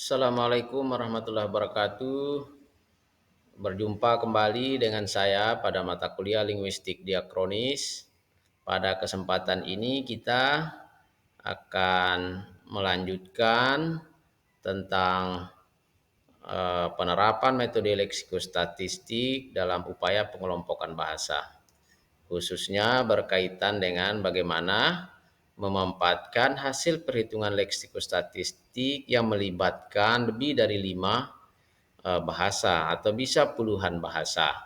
Assalamualaikum warahmatullahi wabarakatuh. Berjumpa kembali dengan saya pada mata kuliah linguistik diakronis. Pada kesempatan ini kita akan melanjutkan tentang penerapan metode leksikostatistik dalam upaya pengelompokan bahasa, khususnya berkaitan dengan bagaimana memanfaatkan hasil perhitungan leksikostatistik yang melibatkan lebih dari 5 bahasa atau bisa puluhan bahasa.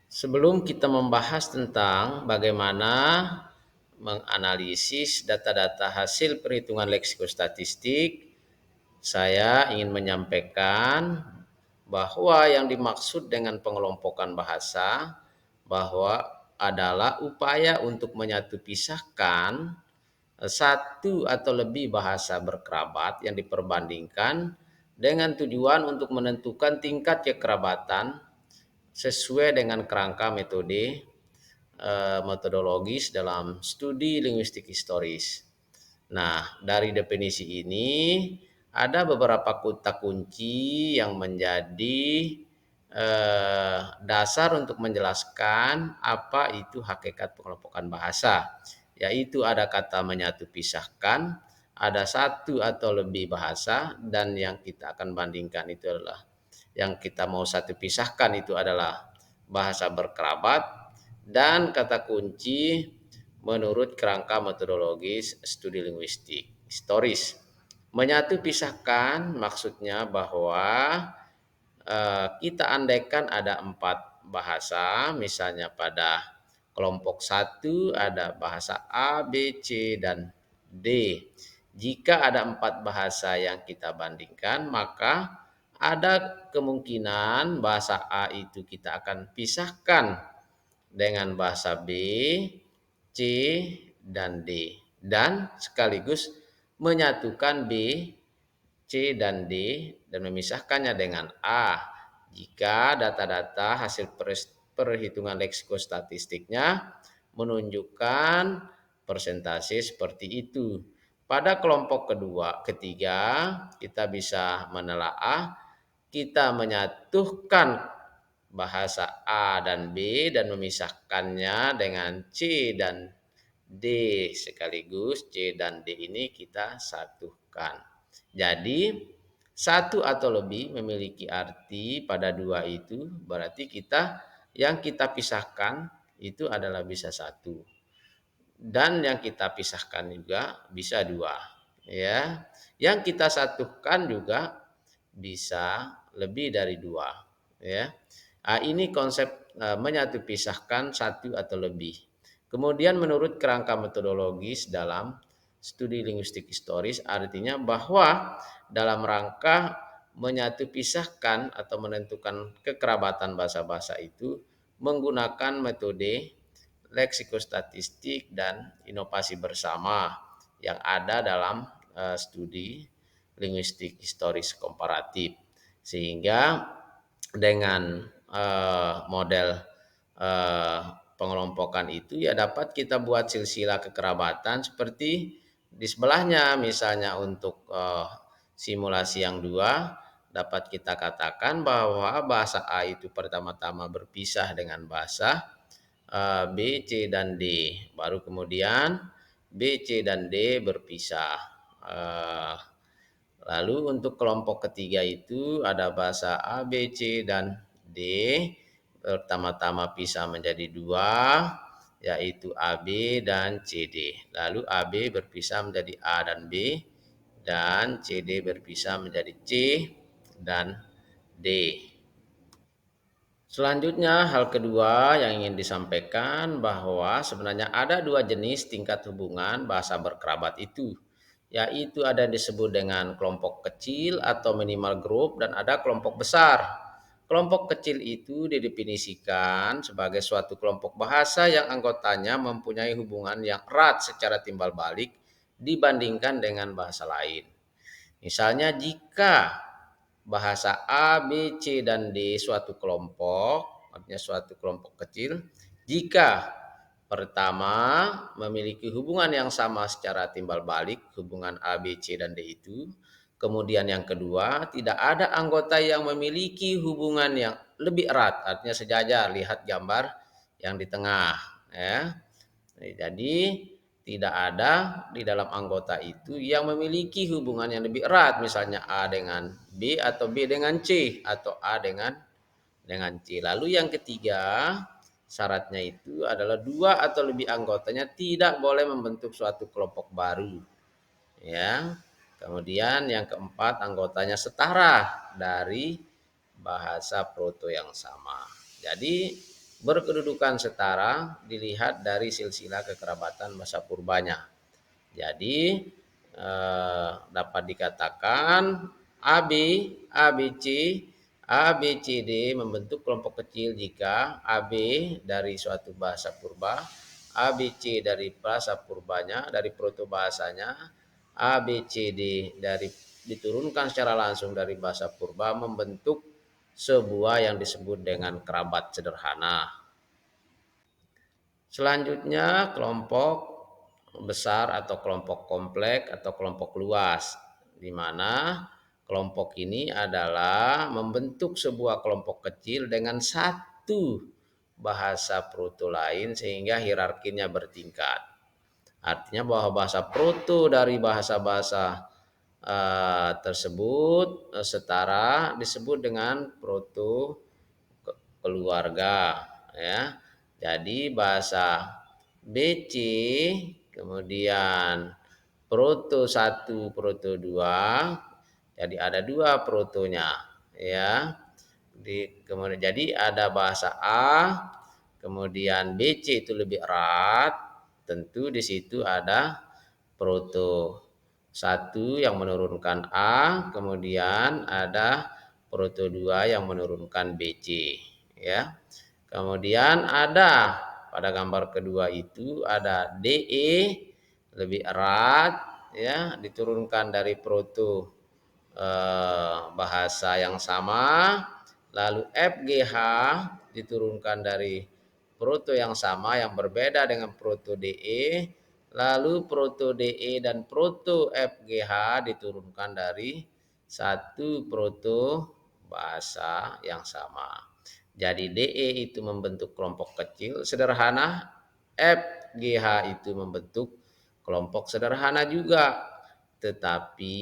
Sebelum kita membahas tentang bagaimana menganalisis data-data hasil perhitungan leksikostatistik, saya ingin menyampaikan bahwa yang dimaksud dengan pengelompokan bahasa bahwa adalah upaya untuk menyatu pisahkan satu atau lebih bahasa berkerabat yang diperbandingkan dengan tujuan untuk menentukan tingkat kekerabatan sesuai dengan kerangka metodologis dalam studi linguistik historis. Nah, dari definisi ini ada beberapa kata kunci yang menjadi dasar untuk menjelaskan apa itu hakikat pengelompokan bahasa, yaitu ada kata menyatu pisahkan, ada satu atau lebih bahasa, dan yang kita akan bandingkan itu adalah yang kita mau satu pisahkan itu adalah bahasa berkerabat, dan kata kunci menurut kerangka metodologis studi linguistik historis. Menyatu pisahkan maksudnya bahwa kita andaikan ada 4 bahasa, misalnya pada kelompok 1 ada bahasa A, B, C, dan D. Jika ada 4 bahasa yang kita bandingkan, maka ada kemungkinan bahasa A itu kita akan pisahkan dengan bahasa B, C, dan D. Dan sekaligus menyatukan B, C, dan D dan memisahkannya dengan A jika data-data hasil perhitungan leksikostatistiknya menunjukkan persentase seperti itu. Pada kelompok ketiga, kita bisa menelaah, kita menyatukan bahasa A dan B dan memisahkannya dengan C dan D sekaligus. C dan D ini kita satukan. Jadi satu atau lebih memiliki arti pada dua itu berarti yang kita pisahkan itu adalah bisa satu. Dan yang kita pisahkan juga bisa dua. Ya, yang kita satukan juga bisa lebih dari dua. Ya, ini konsep menyatu pisahkan satu atau lebih. Kemudian menurut kerangka metodologis dalam studi linguistik historis artinya bahwa dalam rangka menyatu pisahkan atau menentukan kekerabatan bahasa-bahasa itu menggunakan metode leksikostatistik dan inovasi bersama yang ada dalam studi linguistik historis komparatif. Sehingga dengan model eh, pengelompokan itu ya dapat kita buat silsilah kekerabatan seperti di sebelahnya, misalnya untuk simulasi yang dua dapat kita katakan bahwa bahasa A itu pertama-tama berpisah dengan bahasa B, C, dan D. Baru kemudian B, C, dan D berpisah. Lalu untuk kelompok ketiga itu ada bahasa A, B, C, dan D. Pertama-tama pisah menjadi dua, yaitu AB dan CD. Lalu AB berpisah menjadi A dan B, dan CD berpisah menjadi C dan D. Selanjutnya, hal kedua yang ingin disampaikan bahwa sebenarnya ada dua jenis tingkat hubungan bahasa berkerabat itu, yaitu ada yang disebut dengan kelompok kecil atau minimal group dan ada kelompok besar. Kelompok kecil itu didefinisikan sebagai suatu kelompok bahasa yang anggotanya mempunyai hubungan yang erat secara timbal balik dibandingkan dengan bahasa lain. Misalnya jika bahasa A, B, C, dan D suatu kelompok, artinya suatu kelompok kecil, jika pertama memiliki hubungan yang sama secara timbal balik, hubungan A, B, C, dan D itu, Kemudian yang kedua, tidak ada anggota yang memiliki hubungan yang lebih erat, artinya sejajar. Lihat gambar yang di tengah, ya. Jadi tidak ada di dalam anggota itu yang memiliki hubungan yang lebih erat, misalnya A dengan B atau B dengan C atau A dengan C. Lalu yang ketiga, syaratnya itu adalah dua atau lebih anggotanya tidak boleh membentuk suatu kelompok baru. Ya. Kemudian yang keempat, anggotanya setara dari bahasa proto yang sama. Jadi berkedudukan setara dilihat dari silsilah kekerabatan bahasa purbanya. Jadi dapat dikatakan AB, ABC, ABCD membentuk kelompok kecil jika AB dari suatu bahasa purba, ABC dari bahasa purbanya, dari proto bahasanya, ABCD dari diturunkan secara langsung dari bahasa purba membentuk sebuah yang disebut dengan kerabat sederhana. Selanjutnya kelompok besar atau kelompok kompleks atau kelompok luas, di mana kelompok ini adalah membentuk sebuah kelompok kecil dengan satu bahasa proto lain sehingga hierarkinya bertingkat. Artinya bahwa bahasa proto dari bahasa-bahasa tersebut setara disebut dengan proto keluarga, ya. Jadi bahasa BC kemudian proto 1, proto 2. Jadi ada dua protonya, ya. Kemudian jadi ada bahasa A, kemudian BC itu lebih erat, tentu di situ ada proto 1 yang menurunkan A, kemudian ada proto 2 yang menurunkan BC, ya. Kemudian ada pada gambar kedua itu ada DE lebih erat, ya, diturunkan dari proto bahasa yang sama. Lalu FGH diturunkan dari proto yang sama yang berbeda dengan proto DE. Lalu proto DE dan proto FGH diturunkan dari satu proto bahasa yang sama. Jadi DE itu membentuk kelompok kecil sederhana, FGH itu membentuk kelompok sederhana juga. Tetapi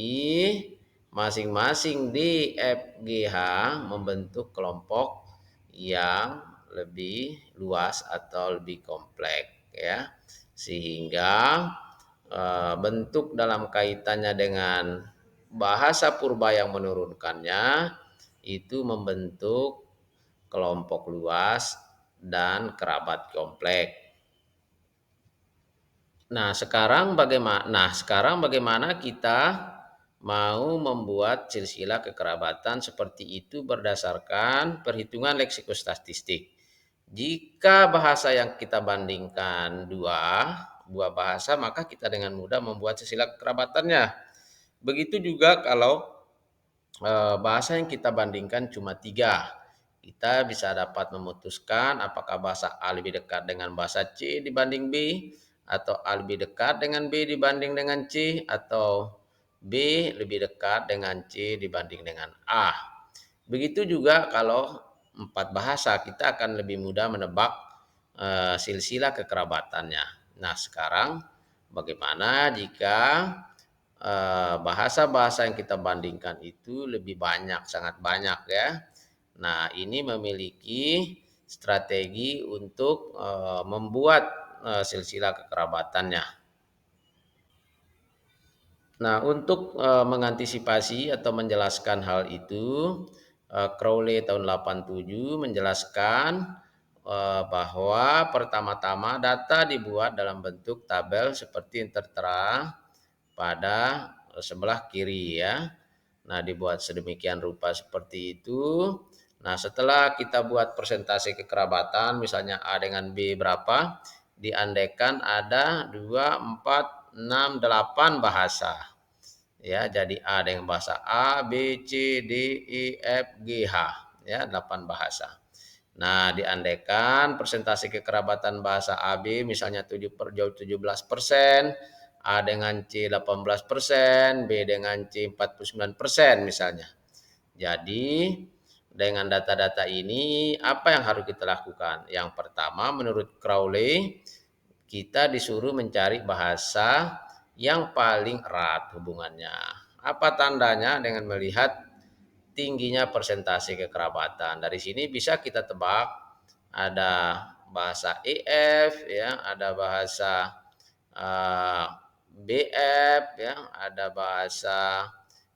masing-masing DFGH membentuk kelompok yang lebih luas atau lebih kompleks, ya. Sehingga bentuk dalam kaitannya dengan bahasa purba yang menurunkannya itu membentuk kelompok luas dan kerabat kompleks. Nah, sekarang bagaimana kita mau membuat silsilah kekerabatan seperti itu berdasarkan perhitungan leksikostatistik. Jika bahasa yang kita bandingkan dua buah bahasa, maka kita dengan mudah membuat silsilah kekerabatannya. Begitu juga kalau bahasa yang kita bandingkan cuma tiga, kita bisa dapat memutuskan apakah bahasa A lebih dekat dengan bahasa C dibanding B, atau A lebih dekat dengan B dibanding dengan C, atau B lebih dekat dengan C dibanding dengan A. Begitu juga kalau empat bahasa, kita akan lebih mudah menebak silsilah kekerabatannya. Nah, sekarang bagaimana jika bahasa-bahasa yang kita bandingkan itu lebih banyak, sangat banyak, ya. Nah, ini memiliki strategi untuk membuat silsilah kekerabatannya. Nah, untuk mengantisipasi atau menjelaskan hal itu, Crowley tahun 87 menjelaskan bahwa pertama-tama data dibuat dalam bentuk tabel seperti yang tertera pada sebelah kiri, ya. Nah, dibuat sedemikian rupa seperti itu. Nah, setelah kita buat presentasi kekerabatan, misalnya A dengan B berapa, diandaikan ada 2, 4, 6, 8 bahasa. Ya, jadi A dengan bahasa A, B, C, D, E, F, G, H. Ya, 8 bahasa. Nah, diandaikan presentasi kekerabatan bahasa AB misalnya 17%, A dengan C 18%, B dengan C 49% misalnya. Jadi dengan data-data ini apa yang harus kita lakukan? Yang pertama, menurut Crowley kita disuruh mencari bahasa yang paling erat hubungannya. Apa tandanya? Dengan melihat tingginya persentase kekerabatan. Dari sini bisa kita tebak ada bahasa EF ya, ada bahasa BF ya, ada bahasa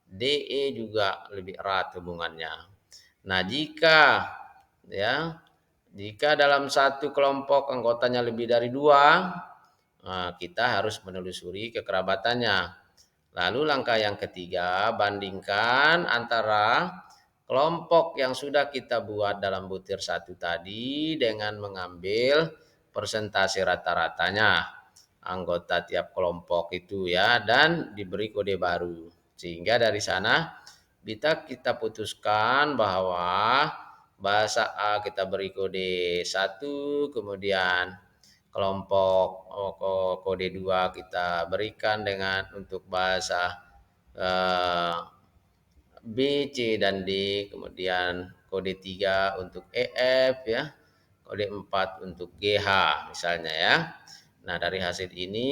DE juga lebih erat hubungannya. Nah, ya, jika dalam satu kelompok anggotanya lebih dari dua, kita harus menelusuri kekerabatannya. Lalu langkah yang ketiga, bandingkan antara kelompok yang sudah kita buat dalam butir satu tadi dengan mengambil persentase rata-ratanya anggota tiap kelompok itu ya, dan diberi kode baru. Sehingga dari sana kita putuskan bahwa bahasa A kita beri kode 1, kemudian kelompok kode 2 kita berikan dengan untuk bahasa B, C, dan D, kemudian kode 3 untuk EF ya, kode 4 untuk GH misalnya ya. Nah, dari hasil ini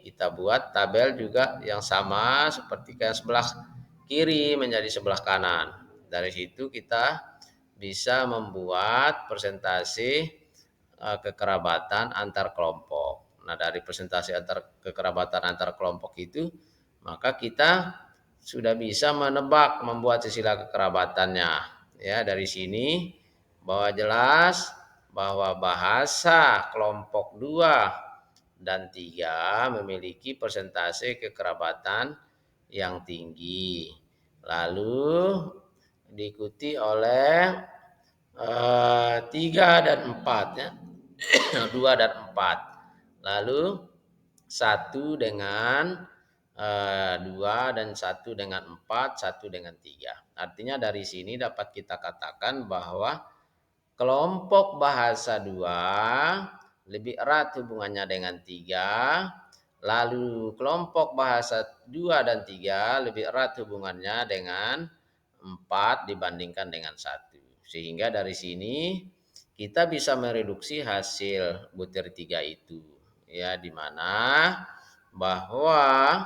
kita buat tabel juga yang sama seperti yang sebelah kiri menjadi sebelah kanan. Dari situ kita bisa membuat persentase kekerabatan antar kelompok. Nah, dari persentase kekerabatan antar kelompok itu, maka kita sudah bisa menebak membuat silsilah kekerabatannya. Ya, dari sini bahwa jelas bahwa bahasa kelompok 2 dan 3 memiliki persentase kekerabatan yang tinggi. Lalu diikuti oleh 3 dan 4 ya. 2 dan 4. Lalu 1 dengan 2 dan 1 dengan 4, 1 dengan 3. Artinya dari sini dapat kita katakan bahwa kelompok bahasa 2 lebih erat hubungannya dengan 3, lalu kelompok bahasa 2 dan 3 lebih erat hubungannya dengan 4 dibandingkan dengan 1. Sehingga dari sini kita bisa mereduksi hasil butir 3 itu. Ya, di mana bahwa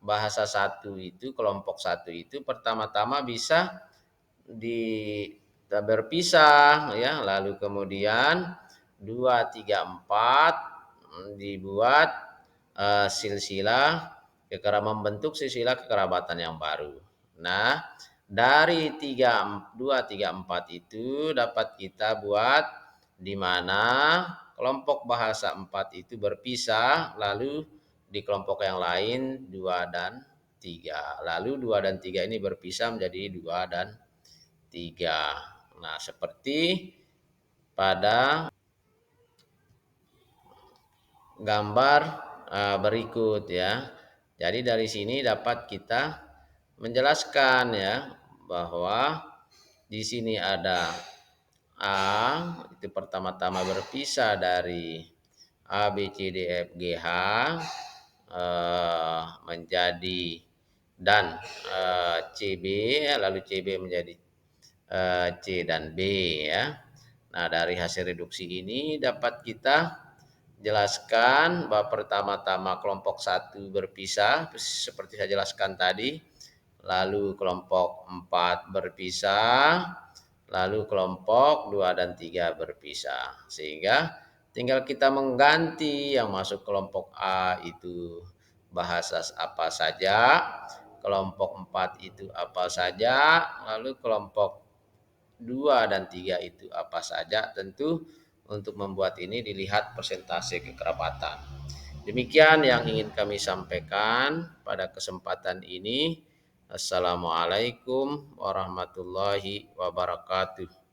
bahasa 1 itu, kelompok 1 itu pertama-tama bisa berpisah ya, lalu kemudian 2, 3, 4 dibuat silsilah membentuk silsilah kekerabatan yang baru. Nah, dari 2, 3, 4 itu dapat kita buat di mana kelompok bahasa 4 itu berpisah, lalu di kelompok yang lain 2 dan 3. Lalu 2 dan 3 ini berpisah menjadi 2 dan 3. Nah, seperti pada gambar berikut ya. Jadi dari sini dapat kita menjelaskan ya bahwa di sini ada A itu pertama-tama berpisah dari A, B, C, D, F, G, H menjadi dan CB, lalu CB menjadi C dan B ya. Nah, dari hasil reduksi ini dapat kita jelaskan bahwa pertama-tama kelompok 1 berpisah seperti saya jelaskan tadi, lalu kelompok 4 berpisah, lalu kelompok 2 dan 3 berpisah. Sehingga tinggal kita mengganti yang masuk kelompok A itu bahasa apa saja, kelompok 4 itu apa saja, lalu kelompok 2 dan 3 itu apa saja. Tentu untuk membuat ini dilihat persentase kekerabatan. Demikian yang ingin kami sampaikan pada kesempatan ini. Assalamualaikum warahmatullahi wabarakatuh.